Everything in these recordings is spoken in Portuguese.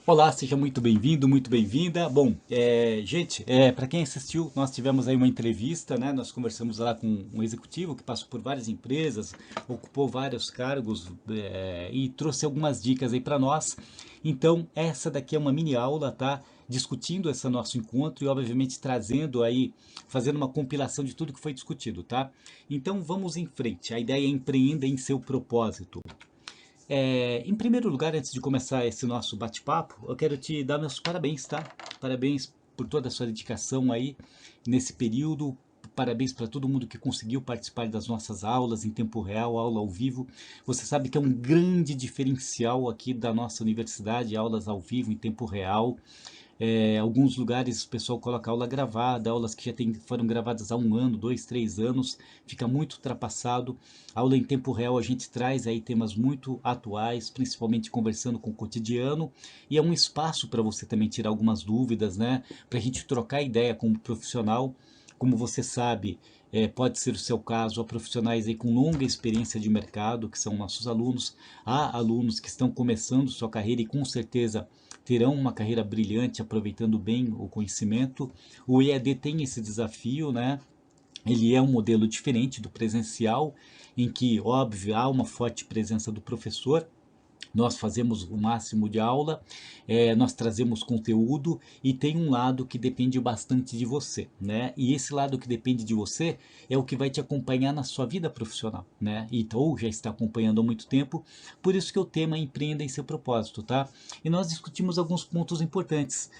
Olá, seja muito bem-vindo, muito bem-vinda. Bom, gente, para quem assistiu, nós tivemos aí uma entrevista, né? Nós conversamos lá com um executivo que passou por várias empresas, ocupou vários cargos, e trouxe algumas dicas aí para nós. Então, essa daqui é uma mini aula, tá? Discutindo esse nosso encontro e, obviamente, trazendo aí, fazendo uma compilação de tudo que foi discutido, tá? Então, vamos em frente. A ideia é empreenda em seu propósito. Em primeiro lugar, antes de começar esse nosso bate-papo, eu quero te dar meus parabéns, tá? Parabéns por toda a sua dedicação aí nesse período. Parabéns para todo mundo que conseguiu participar das nossas aulas em tempo real, aula ao vivo. Você sabe que é um grande diferencial aqui da nossa universidade, aulas ao vivo em tempo real. Alguns lugares o pessoal coloca aula gravada, aulas que foram gravadas há um ano, 2, 3 anos, fica muito ultrapassado. Aula em tempo real a gente traz aí temas muito atuais, principalmente conversando com o cotidiano, e é um espaço para você também tirar algumas dúvidas, né? Para a gente trocar ideia como profissional. Como você sabe, pode ser o seu caso, há profissionais aí com longa experiência de mercado, que são nossos alunos, há alunos que estão começando sua carreira e com certeza terão uma carreira brilhante aproveitando bem o conhecimento. O EAD tem esse desafio, né? Ele é um modelo diferente do presencial, em que, óbvio, há uma forte presença do professor. Nós fazemos o máximo de aula, nós trazemos conteúdo e tem um lado que depende bastante de você, né? E esse lado que depende de você é o que vai te acompanhar na sua vida profissional, né? Ou já está acompanhando há muito tempo, por isso que o tema é empreenda em seu propósito, tá? E nós discutimos alguns pontos importantes.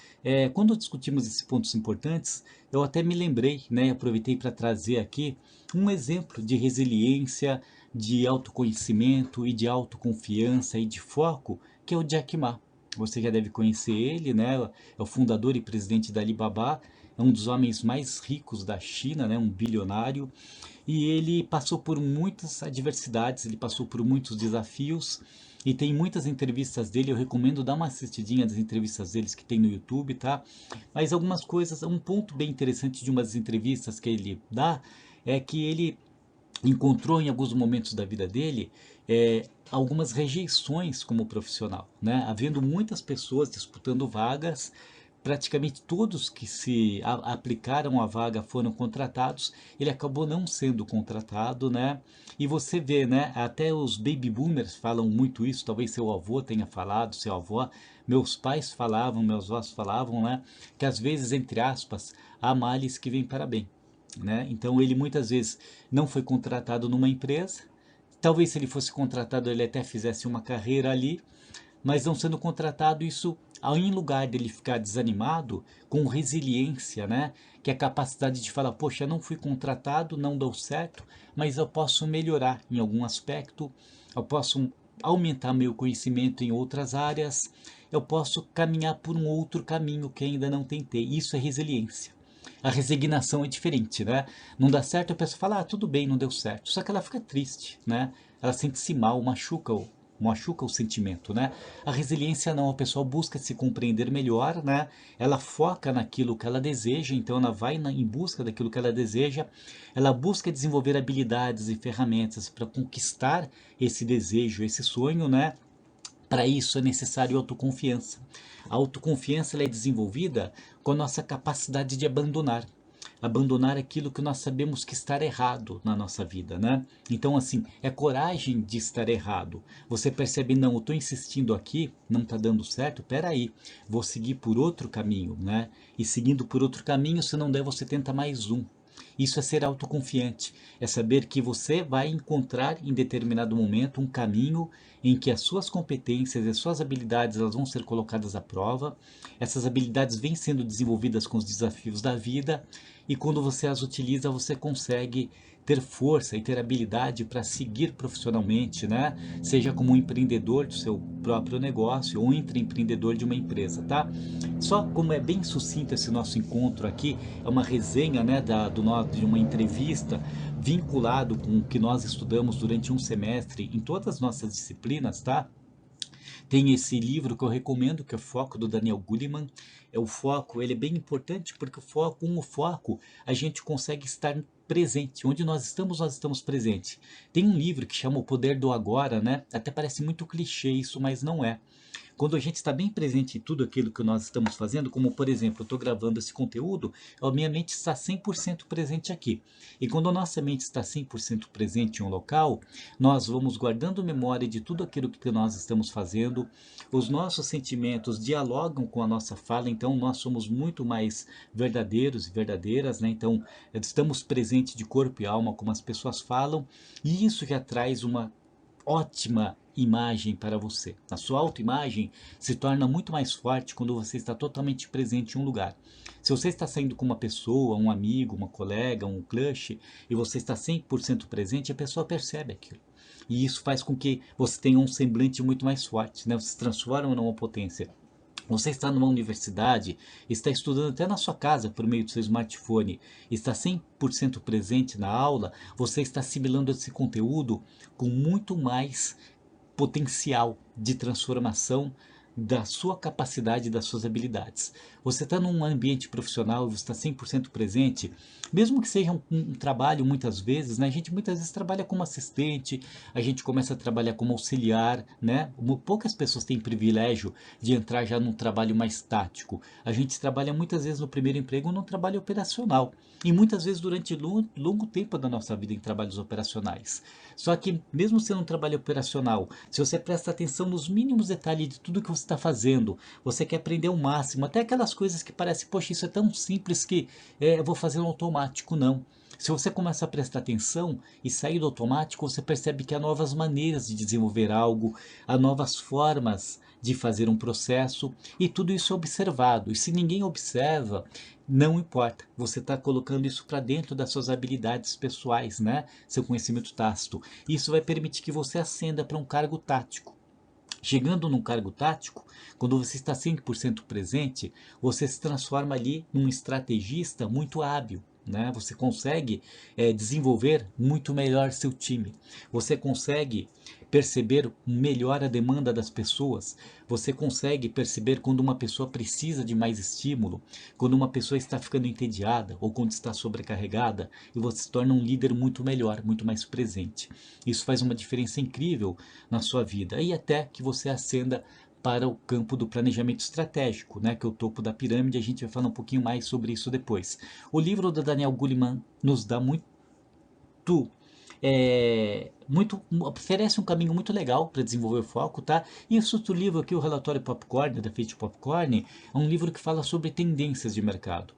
Quando discutimos esses pontos importantes, eu até me lembrei, né? Aproveitei para trazer aqui um exemplo de resiliência, de autoconhecimento e de autoconfiança e de foco, que é o Jack Ma. Você já deve conhecer ele, né? É o fundador e presidente da Alibaba, é um dos homens mais ricos da China, né? Um bilionário. E ele passou por muitas adversidades, ele passou por muitos desafios. E tem muitas entrevistas dele, eu recomendo dar uma assistidinha das entrevistas deles que tem no YouTube, tá? Mas algumas coisas, um ponto bem interessante de umas entrevistas que ele dá é que ele encontrou em alguns momentos da vida dele algumas rejeições como profissional, né? Havendo muitas pessoas disputando vagas, praticamente todos que se aplicaram à vaga foram contratados, ele acabou não sendo contratado, né? E você vê, né? Até os baby boomers falam muito isso, talvez seu avô tenha falado, seu avó, meus pais falavam, meus avós falavam, né? Que às vezes, entre aspas, há males que vêm para bem, né? Então ele muitas vezes não foi contratado numa empresa. Talvez se ele fosse contratado ele até fizesse uma carreira ali, mas não sendo contratado isso, ao em lugar dele ficar desanimado, com resiliência, né? Que é a capacidade de falar, poxa, não fui contratado, não deu certo, mas eu posso melhorar em algum aspecto, eu posso aumentar meu conhecimento em outras áreas, eu posso caminhar por um outro caminho que ainda não tentei. Isso é resiliência. A resignação é diferente, né? Não dá certo, a pessoa fala, ah, tudo bem, não deu certo. Só que ela fica triste, né? Ela sente-se mal, machuca o sentimento, né? A resiliência não, a pessoa busca se compreender melhor, né? Ela foca naquilo que ela deseja, então ela vai em busca daquilo que ela deseja, ela busca desenvolver habilidades e ferramentas para conquistar esse desejo, esse sonho, né? Para isso é necessário autoconfiança. A autoconfiança ela é desenvolvida com a nossa capacidade de abandonar. Abandonar aquilo que nós sabemos que está errado na nossa vida, né? Então, assim, é coragem de estar errado. Você percebe, não, eu estou insistindo aqui, não está dando certo, peraí, vou seguir por outro caminho, né? E seguindo por outro caminho, se não der, você tenta mais um. Isso é ser autoconfiante, é saber que você vai encontrar em determinado momento um caminho em que as suas competências e as suas habilidades elas vão ser colocadas à prova. Essas habilidades vêm sendo desenvolvidas com os desafios da vida e quando você as utiliza, você consegue ter força e ter habilidade para seguir profissionalmente, né? Seja como um empreendedor do seu próprio negócio ou intraempreendedor de uma empresa, tá? Só como é bem sucinto esse nosso encontro aqui, é uma resenha, né, de uma entrevista vinculado com o que nós estudamos durante um semestre em todas as nossas disciplinas, tá? Tem esse livro que eu recomendo, que é o Foco, do Daniel Goleman. O foco, ele é bem importante porque com o foco, a gente consegue estar presente. Onde nós estamos presentes. Tem um livro que chama O Poder do Agora, né? Até parece muito clichê isso, mas não é. Quando a gente está bem presente em tudo aquilo que nós estamos fazendo, como por exemplo, eu estou gravando esse conteúdo, a minha mente está 100% presente aqui. E quando a nossa mente está 100% presente em um local, nós vamos guardando memória de tudo aquilo que nós estamos fazendo, os nossos sentimentos dialogam com a nossa fala, então nós somos muito mais verdadeiros e verdadeiras, né? Então estamos presentes de corpo e alma, como as pessoas falam, e isso já traz uma ótima imagem para você. A sua autoimagem se torna muito mais forte quando você está totalmente presente em um lugar. Se você está saindo com uma pessoa, um amigo, uma colega, um crush, e você está 100% presente, a pessoa percebe aquilo. E isso faz com que você tenha um semblante muito mais forte, né? Você se transforma numa potência. Você está numa universidade, está estudando até na sua casa por meio do seu smartphone, está 100% presente na aula, você está assimilando esse conteúdo com muito mais potencial de transformação da sua capacidade, das suas habilidades. Você está num ambiente profissional, você está 100% presente, mesmo que seja um trabalho muitas vezes, né? A gente muitas vezes trabalha como assistente, a gente começa a trabalhar como auxiliar, né? Poucas pessoas têm privilégio de entrar já num trabalho mais tático. A gente trabalha muitas vezes no primeiro emprego num trabalho operacional e muitas vezes durante longo tempo da nossa vida em trabalhos operacionais. Só que mesmo sendo um trabalho operacional, se você presta atenção nos mínimos detalhes de tudo que você está fazendo, você quer aprender o máximo, até aquelas coisas que parecem, poxa, isso é tão simples que eu vou fazer no automático, não. Se você começa a prestar atenção e sair do automático, você percebe que há novas maneiras de desenvolver algo, há novas formas de fazer um processo, e tudo isso é observado. E se ninguém observa, não importa, você está colocando isso para dentro das suas habilidades pessoais, né? Seu conhecimento tácito. Isso vai permitir que você ascenda para um cargo tático. Chegando num cargo tático, quando você está 100% presente, você se transforma ali num estrategista muito hábil. Né? Você consegue desenvolver muito melhor seu time. Você consegue perceber melhor a demanda das pessoas. Você consegue perceber quando uma pessoa precisa de mais estímulo, quando uma pessoa está ficando entediada ou quando está sobrecarregada, e você se torna um líder muito melhor, muito mais presente. Isso faz uma diferença incrível na sua vida e até que você ascenda para o campo do planejamento estratégico, né, que é o topo da pirâmide. A gente vai falar um pouquinho mais sobre isso depois. O livro do Daniel Goleman nos dá oferece um caminho muito legal para desenvolver o foco, tá? E esse outro livro aqui, o Relatório Popcorn, da Efeito Popcorn, é um livro que fala sobre tendências de mercado,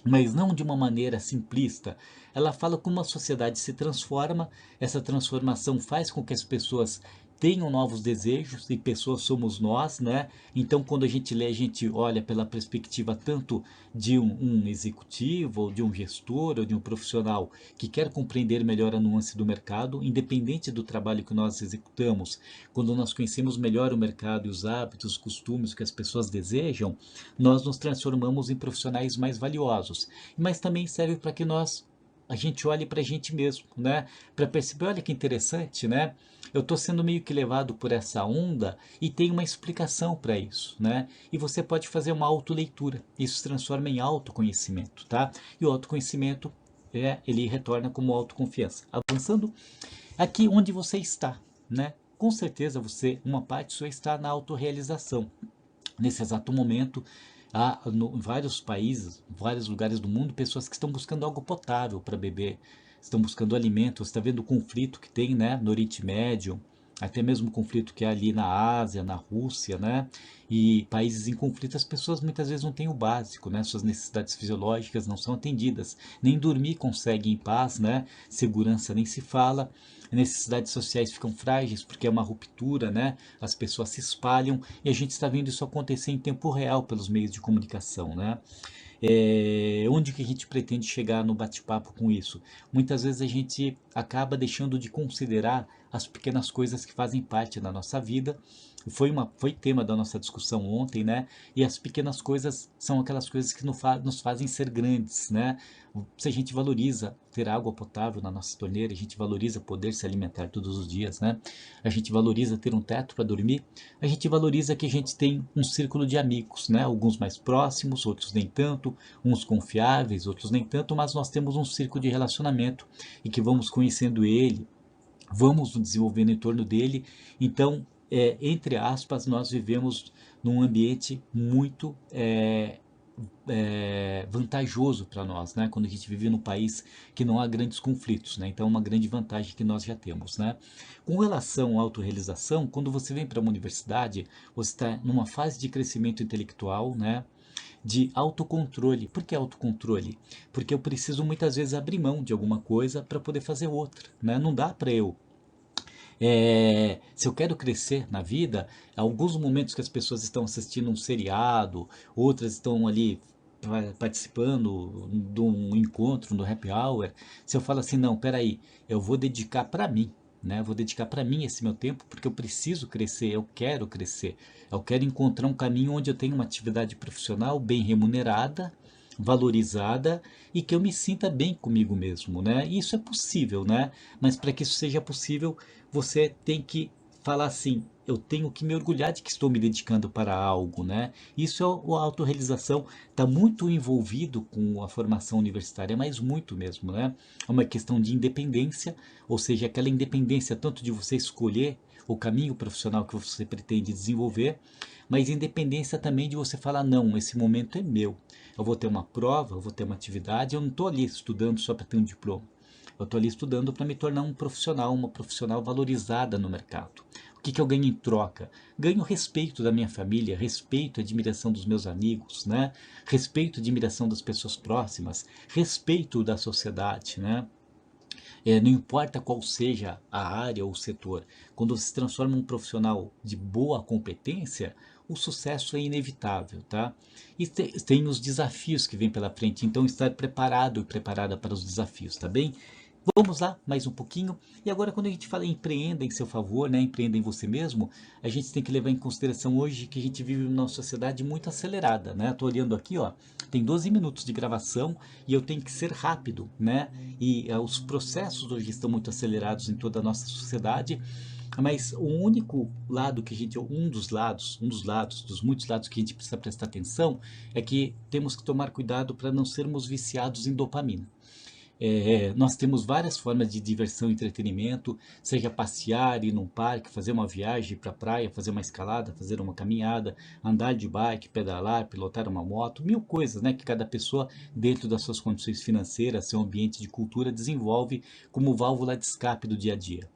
mas não de uma maneira simplista. Ela fala como a sociedade se transforma, essa transformação faz com que as pessoas tenham novos desejos, e pessoas somos nós, né? Então, quando a gente lê, a gente olha pela perspectiva tanto de um executivo, ou de um gestor, ou de um profissional que quer compreender melhor a nuance do mercado, independente do trabalho que nós executamos. Quando nós conhecemos melhor o mercado e os hábitos, os costumes que as pessoas desejam, nós nos transformamos em profissionais mais valiosos. Mas também serve para que a gente olhe para a gente mesmo, né? Para perceber, olha que interessante, né? Eu estou sendo meio que levado por essa onda e tem uma explicação para isso, né? E você pode fazer uma autoleitura. Isso se transforma em autoconhecimento, tá? E o autoconhecimento ele retorna como autoconfiança. Avançando aqui onde você está, né? Com certeza uma parte sua está na autorrealização. Nesse exato momento, há em vários países, vários lugares do mundo, pessoas que estão buscando algo potável para beber, estão buscando alimento. Você está vendo o conflito que tem, né, no Oriente Médio, até mesmo o conflito que há ali na Ásia, na Rússia, né? E países em conflito, as pessoas muitas vezes não têm o básico, né? Suas necessidades fisiológicas não são atendidas, nem dormir conseguem em paz, né? Segurança nem se fala. Necessidades sociais ficam frágeis porque é uma ruptura, né? As pessoas se espalham e a gente está vendo isso acontecer em tempo real pelos meios de comunicação, né? Onde que a gente pretende chegar no bate-papo com isso? Muitas vezes a gente acaba deixando de considerar as pequenas coisas que fazem parte da nossa vida. Foi tema da nossa discussão ontem, né? E as pequenas coisas são aquelas coisas que nos fazem ser grandes, né? Se a gente valoriza ter água potável na nossa torneira, a gente valoriza poder se alimentar todos os dias, né? A gente valoriza ter um teto para dormir, a gente valoriza que a gente tem um círculo de amigos, né? Alguns mais próximos, outros nem tanto, uns confiáveis, outros nem tanto, mas nós temos um círculo de relacionamento e que vamos conhecendo ele, vamos nos desenvolvendo em torno dele. Então, entre aspas, nós vivemos num ambiente muito vantajoso para nós, né? Quando a gente vive num país que não há grandes conflitos, né? Então é uma grande vantagem que nós já temos, né? Com relação à autorrealização, quando você vem para uma universidade, você está numa fase de crescimento intelectual, né? De autocontrole. Por que autocontrole? Porque eu preciso muitas vezes abrir mão de alguma coisa para poder fazer outra, né? Não dá para eu se eu quero crescer na vida, alguns momentos que as pessoas estão assistindo um seriado, outras estão ali participando de um encontro, no happy hour, se eu falo assim, não, peraí, eu vou dedicar para mim, né? Vou dedicar para mim esse meu tempo porque eu preciso crescer, eu quero encontrar um caminho onde eu tenho uma atividade profissional bem remunerada, valorizada e que eu me sinta bem comigo mesmo, né? Isso é possível, né? Mas para que isso seja possível, você tem que falar assim, eu tenho que me orgulhar de que estou me dedicando para algo, né? Isso é a autorrealização, está muito envolvido com a formação universitária, mas muito mesmo, né? É uma questão de independência, ou seja, aquela independência tanto de você escolher o caminho profissional que você pretende desenvolver, mas independência também de você falar, não, esse momento é meu. Eu vou ter uma prova, eu vou ter uma atividade, eu não estou ali estudando só para ter um diploma. Eu estou ali estudando para me tornar um profissional, uma profissional valorizada no mercado. O que eu ganho em troca? Ganho respeito da minha família, respeito e admiração dos meus amigos, né? Respeito e admiração das pessoas próximas, respeito da sociedade, né? Não importa qual seja a área ou o setor, quando você se transforma em um profissional de boa competência, o sucesso é inevitável, tá? E tem os desafios que vêm pela frente, então estar preparado e preparada para os desafios, tá bem? Vamos lá, mais um pouquinho. E agora, quando a gente fala em empreenda em seu favor, né, empreenda em você mesmo, a gente tem que levar em consideração hoje que a gente vive numa sociedade muito acelerada, né? Estou olhando aqui, ó, tem 12 minutos de gravação e eu tenho que ser rápido, né? E os processos hoje estão muito acelerados em toda a nossa sociedade. Mas o único lado que a gente, dos muitos lados que a gente precisa prestar atenção, é que temos que tomar cuidado para não sermos viciados em dopamina. Nós temos várias formas de diversão e entretenimento, seja passear, ir num parque, fazer uma viagem para a praia, fazer uma escalada, fazer uma caminhada, andar de bike, pedalar, pilotar uma moto, mil coisas, né, que cada pessoa, dentro das suas condições financeiras, seu ambiente de cultura, desenvolve como válvula de escape do dia a dia.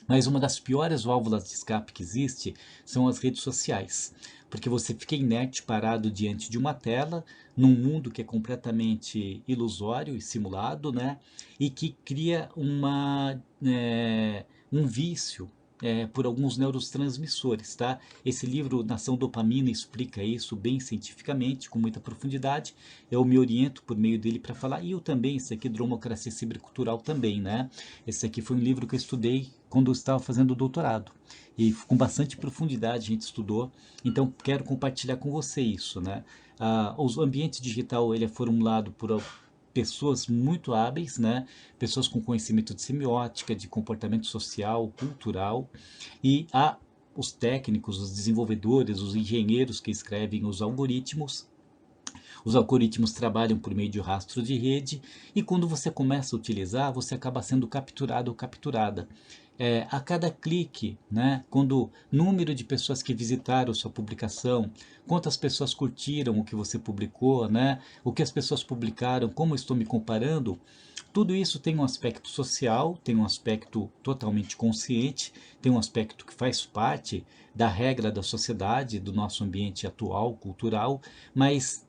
Mas uma das piores válvulas de escape que existe são as redes sociais, porque você fica inerte, parado diante de uma tela, num mundo que é completamente ilusório e simulado, né? E que cria um vício por alguns neurotransmissores, tá? Esse livro, Nação Dopamina, explica isso bem cientificamente, com muita profundidade. Eu me oriento por meio dele para falar, e eu também, esse aqui, Dromocracia Cibercultural também, né? Esse aqui foi um livro que eu estudei quando eu estava fazendo o doutorado. E com bastante profundidade a gente estudou. Então, quero compartilhar com você isso, né? O ambiente digital, ele é formulado por pessoas muito hábeis, né? Pessoas com conhecimento de semiótica, de comportamento social, cultural, e há os técnicos, os desenvolvedores, os engenheiros que escrevem os algoritmos. Os algoritmos trabalham por meio de rastro de rede e quando você começa a utilizar, você acaba sendo capturado ou capturada. A cada clique, né, quando número de pessoas que visitaram sua publicação, quantas pessoas curtiram o que você publicou, né, o que as pessoas publicaram, como eu estou me comparando, tudo isso tem um aspecto social, tem um aspecto totalmente consciente, tem um aspecto que faz parte da regra da sociedade, do nosso ambiente atual, cultural, mas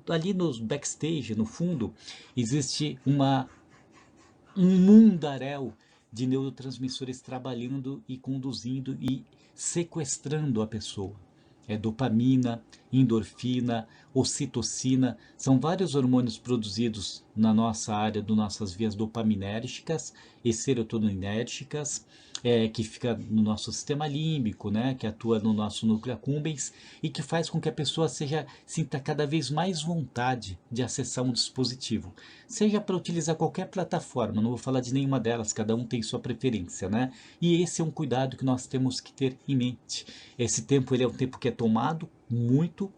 ali nos backstage, no fundo, existe um mundaréu de neurotransmissores trabalhando e conduzindo e sequestrando a pessoa. Dopamina, endorfina, ocitocina, são vários hormônios produzidos na nossa área, das nossas vias dopaminérgicas e serotoninérgicas, que fica no nosso sistema límbico, né, que atua no nosso núcleo accumbens e que faz com que a pessoa sinta cada vez mais vontade de acessar um dispositivo, seja para utilizar qualquer plataforma, não vou falar de nenhuma delas, cada um tem sua preferência, né? E esse é um cuidado que nós temos que ter em mente. Esse tempo ele é um tempo que é tomado muito,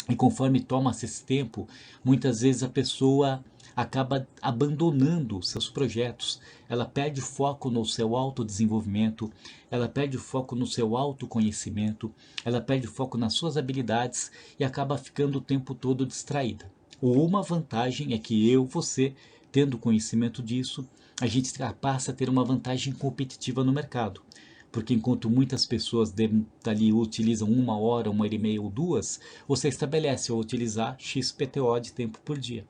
e conforme toma-se esse tempo, muitas vezes a pessoa acaba abandonando seus projetos, ela perde foco no seu autodesenvolvimento, ela perde foco no seu autoconhecimento, ela perde foco nas suas habilidades e acaba ficando o tempo todo distraída. Uma vantagem é que você, tendo conhecimento disso, a gente passa a ter uma vantagem competitiva no mercado. Porque enquanto muitas pessoas ali utilizam 1 hora, 1 hora e meia ou 2, você estabelece ou utilizar XPTO de tempo por dia.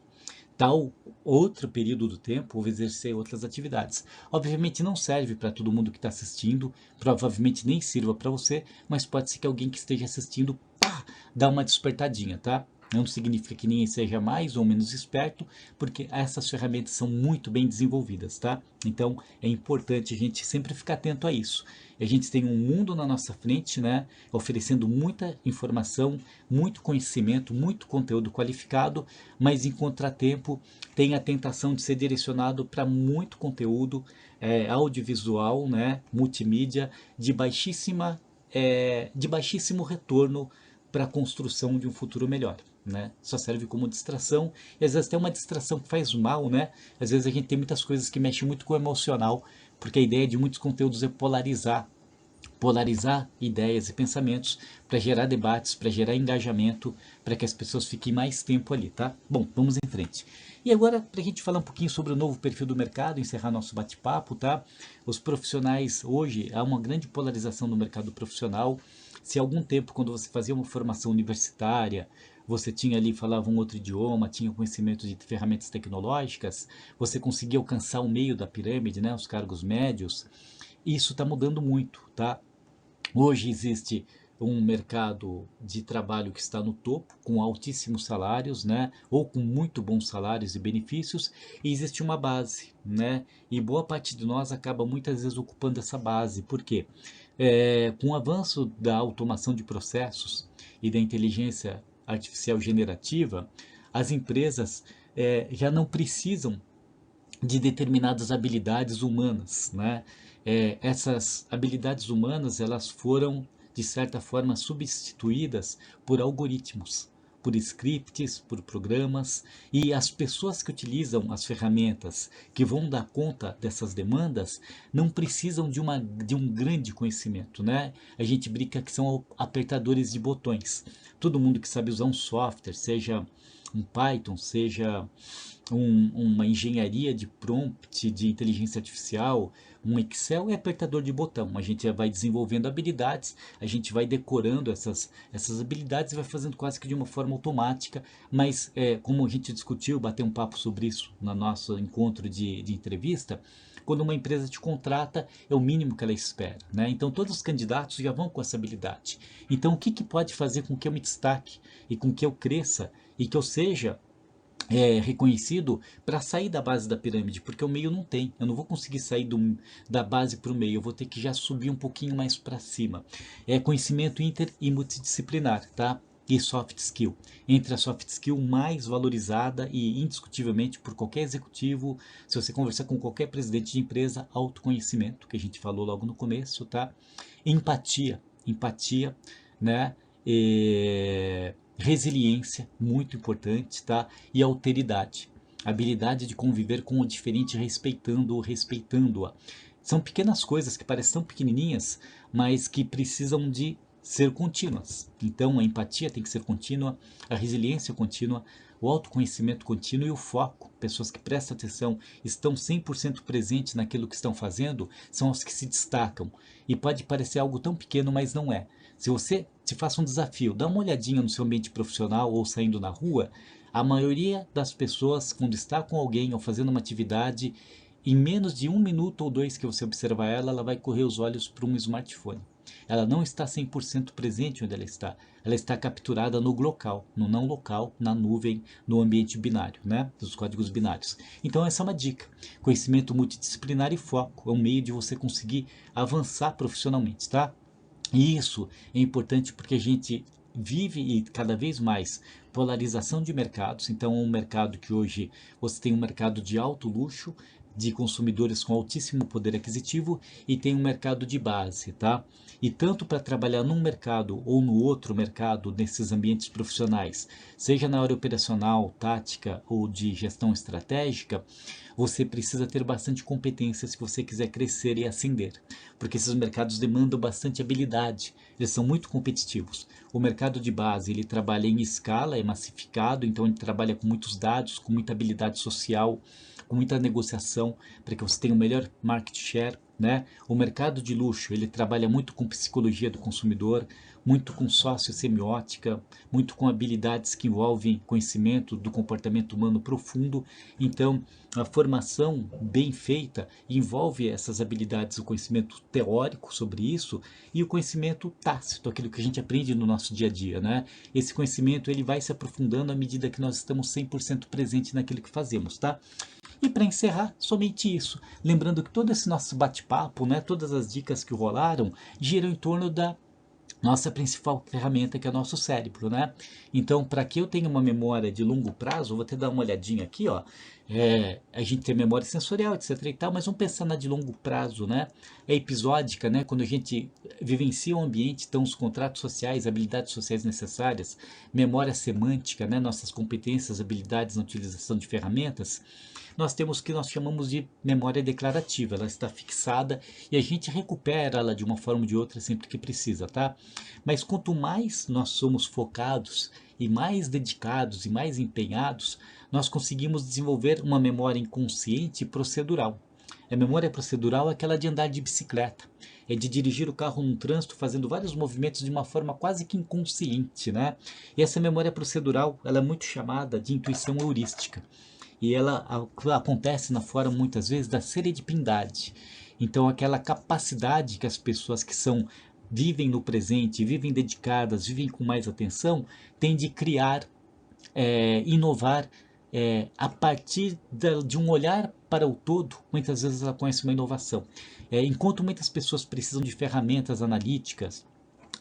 Tal outro período do tempo, ou exercer outras atividades. Obviamente não serve para todo mundo que está assistindo, provavelmente nem sirva para você, mas pode ser que alguém que esteja assistindo, pá, dá uma despertadinha, tá? Não significa que ninguém seja mais ou menos esperto, porque essas ferramentas são muito bem desenvolvidas, tá? Então é importante a gente sempre ficar atento a isso. A gente tem um mundo na nossa frente, né? Oferecendo muita informação, muito conhecimento, muito conteúdo qualificado, mas em contratempo tem a tentação de ser direcionado para muito conteúdo audiovisual, né? Multimídia, de baixíssimo retorno para a construção de um futuro melhor. Né? Só serve como distração e às vezes tem uma distração que faz mal, né? Às vezes a gente tem muitas coisas que mexem muito com o emocional, porque a ideia de muitos conteúdos é polarizar ideias e pensamentos para gerar debates, para gerar engajamento, para que as pessoas fiquem mais tempo ali, tá? Bom, vamos em frente. E agora, para a gente falar um pouquinho sobre o novo perfil do mercado, encerrar nosso bate-papo, tá? Os profissionais, hoje, há uma grande polarização no mercado profissional. Se há algum tempo, quando você fazia uma formação universitária, você tinha ali, falava um outro idioma, tinha conhecimento de ferramentas tecnológicas, você conseguia alcançar o meio da pirâmide, né, os cargos médios. Isso está mudando muito, tá? Hoje existe um mercado de trabalho que está no topo, com altíssimos salários, né? Ou com muito bons salários e benefícios, e existe uma base, né? E boa parte de nós acaba muitas vezes ocupando essa base. Por quê? Com o avanço da automação de processos e da inteligência artificial generativa, as empresas já não precisam de determinadas habilidades humanas, né? Essas habilidades humanas elas foram de certa forma substituídas por algoritmos, por scripts, por programas, e as pessoas que utilizam as ferramentas que vão dar conta dessas demandas não precisam de um grande conhecimento, né? A gente brinca que são apertadores de botões. Todo mundo que sabe usar um software, seja um Python, seja uma engenharia de prompt, de inteligência artificial, um Excel é apertador de botão. A gente vai desenvolvendo habilidades, a gente vai decorando essas habilidades e vai fazendo quase que de uma forma automática, mas como a gente discutiu, bateu um papo sobre isso no nosso encontro de entrevista, quando uma empresa te contrata, é o mínimo que ela espera, né? Então todos os candidatos já vão com essa habilidade. Então o que pode fazer com que eu me destaque e com que eu cresça e que eu seja reconhecido para sair da base da pirâmide, porque o meio não tem. Eu não vou conseguir sair da base para o meio, eu vou ter que já subir um pouquinho mais para cima. É conhecimento inter e multidisciplinar, tá? E soft skill. Entre a soft skill mais valorizada e indiscutivelmente por qualquer executivo, se você conversar com qualquer presidente de empresa, autoconhecimento, que a gente falou logo no começo, tá? Empatia, né? Resiliência, muito importante, tá? E alteridade, habilidade de conviver com o diferente respeitando-a. São pequenas coisas que parecem tão pequenininhas, mas que precisam de ser contínuas. Então a empatia tem que ser contínua, a resiliência contínua, o autoconhecimento contínuo e o foco. Pessoas que prestam atenção, estão 100% presentes naquilo que estão fazendo, são as que se destacam. E pode parecer algo tão pequeno, mas não é. Se você se faça um desafio, dá uma olhadinha no seu ambiente profissional ou saindo na rua, a maioria das pessoas, quando está com alguém ou fazendo uma atividade, em menos de 1 minuto ou 2 que você observar ela, ela vai correr os olhos para um smartphone. Ela não está 100% presente onde ela está. Ela está capturada no local, no não local, na nuvem, no ambiente binário, né? Dos códigos binários. Então essa é uma dica. Conhecimento multidisciplinar e foco é um meio de você conseguir avançar profissionalmente, tá? E isso é importante porque a gente vive e cada vez mais polarização de mercados. Então, um mercado que hoje você tem um mercado de alto luxo, de consumidores com altíssimo poder aquisitivo e tem um mercado de base, tá? E tanto para trabalhar num mercado ou no outro mercado, nesses ambientes profissionais, seja na área operacional, tática ou de gestão estratégica, você precisa ter bastante competência se você quiser crescer e ascender, porque esses mercados demandam bastante habilidade, eles são muito competitivos. O mercado de base, ele trabalha em escala, é massificado, então ele trabalha com muitos dados, com muita habilidade social, com muita negociação, para que você tenha o melhor market share, né? O mercado de luxo, ele trabalha muito com psicologia do consumidor, muito com sociossemiótica, muito com habilidades que envolvem conhecimento do comportamento humano profundo. Então, a formação bem feita envolve essas habilidades, o conhecimento teórico sobre isso e o conhecimento tácito, aquilo que a gente aprende no nosso dia a dia, né? Esse conhecimento ele vai se aprofundando à medida que nós estamos 100% presentes naquilo que fazemos, tá? E para encerrar, somente isso. Lembrando que todo esse nosso bate-papo, né, todas as dicas que rolaram, giram em torno da nossa principal ferramenta, que é o nosso cérebro, né? Então, para que eu tenha uma memória de longo prazo, vou até dar uma olhadinha aqui, ó. A gente tem memória sensorial, etc e tal, mas vamos pensar na de longo prazo, né? É episódica, né? Quando a gente vivencia o ambiente, então os contratos sociais, habilidades sociais necessárias, memória semântica, né? Nossas competências, habilidades na utilização de ferramentas, nós temos o que nós chamamos de memória declarativa, ela está fixada e a gente recupera ela de uma forma ou de outra sempre que precisa, tá? Mas quanto mais nós somos focados e mais dedicados e mais empenhados, nós conseguimos desenvolver uma memória inconsciente e procedural. A memória procedural é aquela de andar de bicicleta, é de dirigir o carro no trânsito fazendo vários movimentos de uma forma quase que inconsciente, né? E essa memória procedural, ela é muito chamada de intuição heurística e ela acontece na forma muitas vezes da serendipidade. Então aquela capacidade que as pessoas que são vivem no presente, vivem dedicadas, vivem com mais atenção, têm de criar, inovar a partir de um olhar para o todo. Muitas vezes ela conhece uma inovação. Enquanto muitas pessoas precisam de ferramentas analíticas,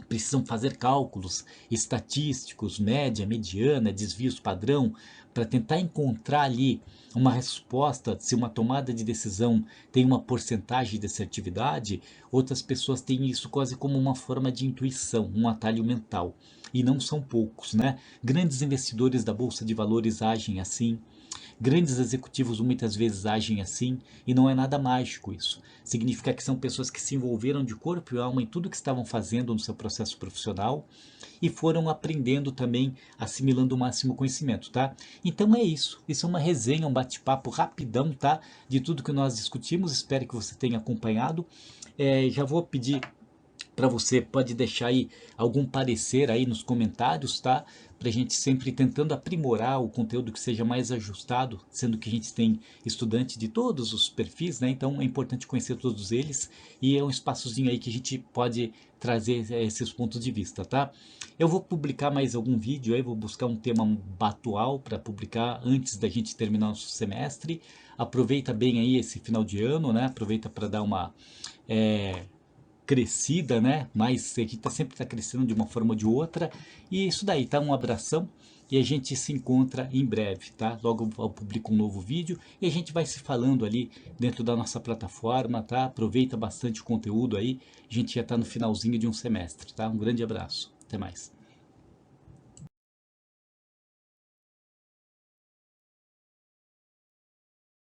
precisam fazer cálculos estatísticos, média, mediana, desvios padrão, para tentar encontrar ali uma resposta, se uma tomada de decisão tem uma porcentagem de assertividade, outras pessoas têm isso quase como uma forma de intuição, um atalho mental. E não são poucos, né? Grandes investidores da Bolsa de Valores agem assim, grandes executivos muitas vezes agem assim e não é nada mágico isso. Significa que são pessoas que se envolveram de corpo e alma em tudo que estavam fazendo no seu processo profissional e foram aprendendo também, assimilando o máximo conhecimento, tá? Então é isso. Isso é uma resenha, um bate-papo rapidão, tá? De tudo que nós discutimos. Espero que você tenha acompanhado. Já vou pedir para você, pode deixar aí algum parecer aí nos comentários, tá? Para a gente sempre tentando aprimorar o conteúdo que seja mais ajustado, sendo que a gente tem estudante de todos os perfis, né? Então é importante conhecer todos eles e é um espaçozinho aí que a gente pode trazer esses pontos de vista, tá? Eu vou publicar mais algum vídeo aí, vou buscar um tema atual para publicar antes da gente terminar nosso semestre. Aproveita bem aí esse final de ano, né? Aproveita para dar uma crescida, né? Mas a gente sempre está crescendo de uma forma ou de outra. E isso daí, tá? Um abração e a gente se encontra em breve, tá? Logo eu publico um novo vídeo e a gente vai se falando ali dentro da nossa plataforma, tá? Aproveita bastante o conteúdo aí. A gente já está no finalzinho de um semestre, tá? Um grande abraço. Até mais.